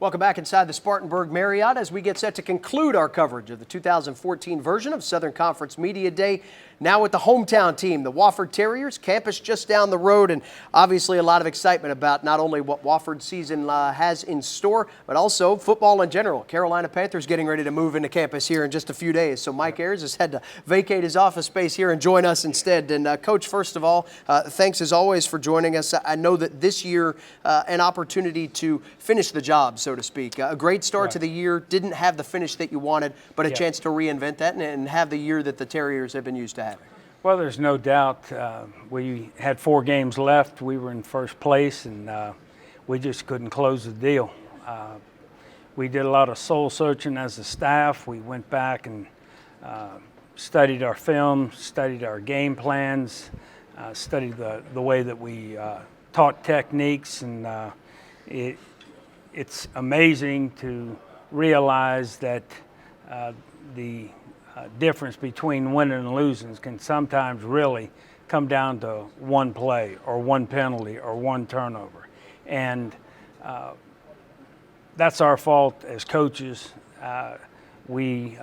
Welcome back inside the Spartanburg Marriott as we get set to conclude our coverage of the 2014 version of Southern Conference Media Day. Now with the hometown team, the Wofford Terriers, campus just down the road, and obviously a lot of excitement about not only what Wofford season has in store, but also football in general. Carolina Panthers getting ready to move into campus here in just a few days. So Mike Ayers has had to vacate his office space here and join us instead. And Coach, first of all, thanks as always for joining us. I know that this year an opportunity to finish the job, so to speak. A great start to the year, didn't have the finish that you wanted, but a chance to reinvent that and have the year that the Terriers have been used to having. Well, there's no doubt. We had 4 games left. We were in first place, and we just couldn't close the deal. We did a lot of soul searching as a staff. We went back and studied our film, studied our game plans, studied the way that we taught techniques, and it's amazing to realize that the difference between winning and losing can sometimes really come down to one play or one penalty or one turnover. And that's our fault as coaches. We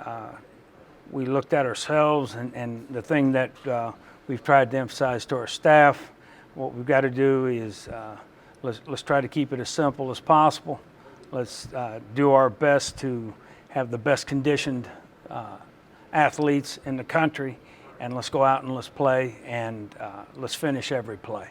looked at ourselves, and the thing that we've tried to emphasize to our staff, what we've got to do is let's try to keep it as simple as possible. Let's do our best to have the best conditioned athletes in the country, and let's go out and let's play, and let's finish every play.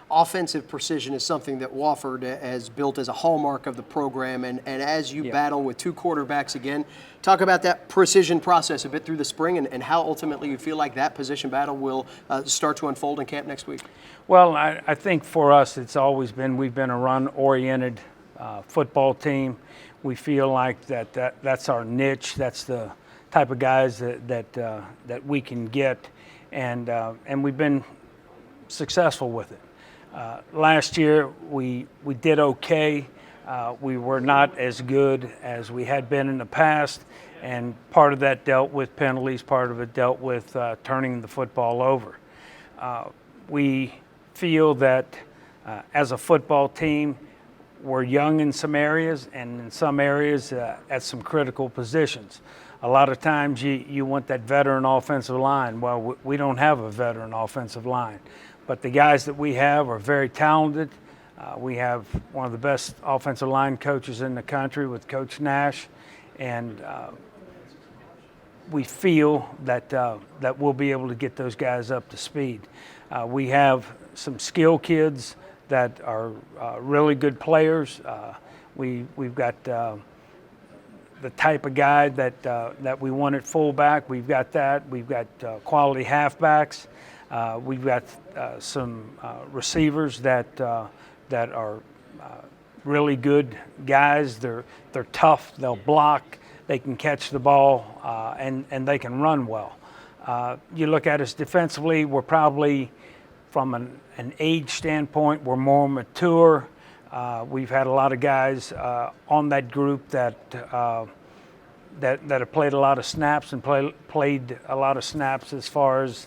Offensive precision is something that Wofford has built as a hallmark of the program, and as you battle with 2 quarterbacks again, talk about that precision process a bit through the spring and how ultimately you feel like that position battle will start to unfold in camp next week. Well, I think for us it's always been, we've been a run-oriented football team. We feel like that's our niche. That's the type of guys that we can get, and we've been successful with it. Last year we did okay. We were not as good as we had been in the past, and part of that dealt with penalties, part of it dealt with turning the football over. We feel that as a football team, we're young in some areas, and in some areas at some critical positions. A lot of times you want that veteran offensive line. Well, we don't have a veteran offensive line, but the guys that we have are very talented. We have one of the best offensive line coaches in the country with Coach Nash, and we feel that we'll be able to get those guys up to speed. We have some skill kids that are really good players. We've got the type of guy that we want at fullback. We've got that. We've got quality halfbacks. We've got some receivers that are really good guys. They're tough. They'll block. They can catch the ball, and they can run well. You look at us defensively, we're probably, from an age standpoint, we're more mature. We've had a lot of guys on that group that have played a lot of snaps and played a lot of snaps as far as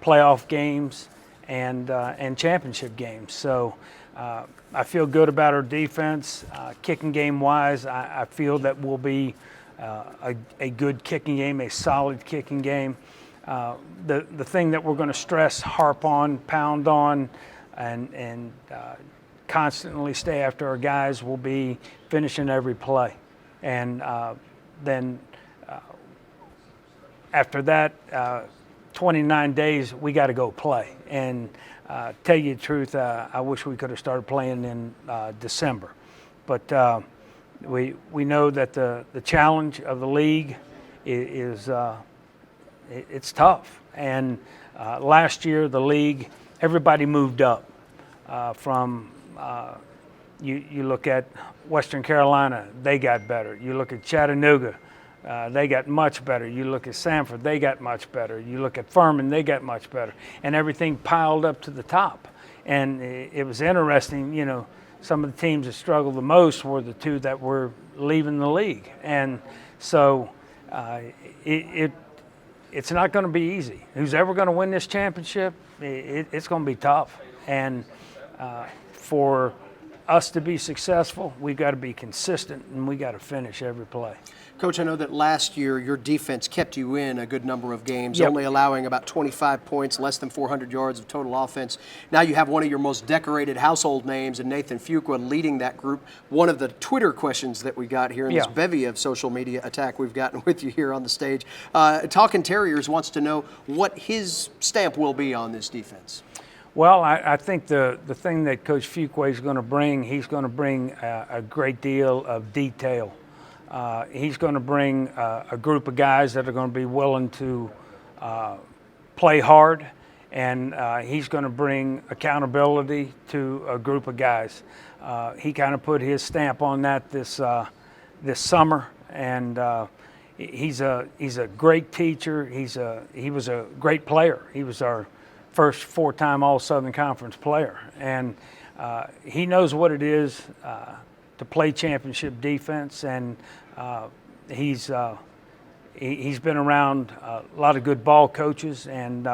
playoff games and championship games. So I feel good about our defense. Kicking game wise, I feel that we'll be a good kicking game, a solid kicking game. The thing that we're going to stress, harp on, pound on, and constantly stay after our guys will be finishing every play. And then after that, 29 days, we got to go play. And tell you the truth, I wish we could have started playing in December. But we know that the challenge of the league is it's tough. And last year, the league, everybody moved up from you look at Western Carolina, they got better. You look at Chattanooga, they got much better. You look at Sanford, they got much better. You look at Furman, they got much better. And everything piled up to the top. And it was interesting, you know, some of the teams that struggled the most were the 2 that were leaving the league. And so it's not going to be easy. Who's ever going to win this championship, it's going to be tough. And for us to be successful, we've got to be consistent and we got to finish every play. Coach, I know that last year your defense kept you in a good number of games, Yep. only allowing about 25 points, less than 400 yards of total offense. Now you have one of your most decorated household names in Nathan Fuqua leading that group. One of the Twitter questions that we got here in this bevy of social media attack we've gotten with you here on the stage, Talking Terriers wants to know what his stamp will be on this defense. Well, I think the thing that Coach Fuqua is going to bring, he's going to bring a great deal of detail. He's going to bring a group of guys that are going to be willing to play hard, and he's going to bring accountability to a group of guys. He kind of put his stamp on that this summer, and he's a great teacher. He was a great player. He was our first four-time All-Southern Conference player, and he knows what it is to play championship defense, and he's been around a lot of good ball coaches, and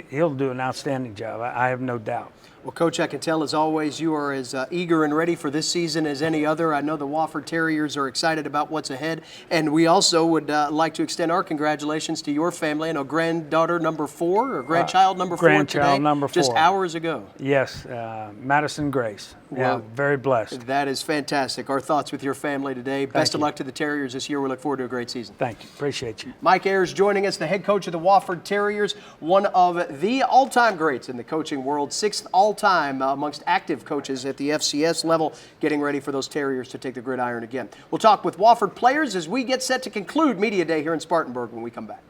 he'll do an outstanding job. I have no doubt. Well, Coach, I can tell, as always, you are as eager and ready for this season as any other. I know the Wofford Terriers are excited about what's ahead, and we also would like to extend our congratulations to your family. I know granddaughter number 4 or grandchild number 4 grandchild today, number 4. just hours ago. Yes, Madison Grace. Well, yeah, very blessed. That is fantastic. Our thoughts with your family today. Best of luck to the Terriers this year. We look forward to a great season. Thank you. Appreciate you. Mike Ayers joining us, the head coach of the Wofford Terriers, one of the all-time greats in the coaching world, 6th all-time amongst active coaches at the FCS level, getting ready for those Terriers to take the gridiron again. We'll talk with Wofford players as we get set to conclude Media Day here in Spartanburg when we come back.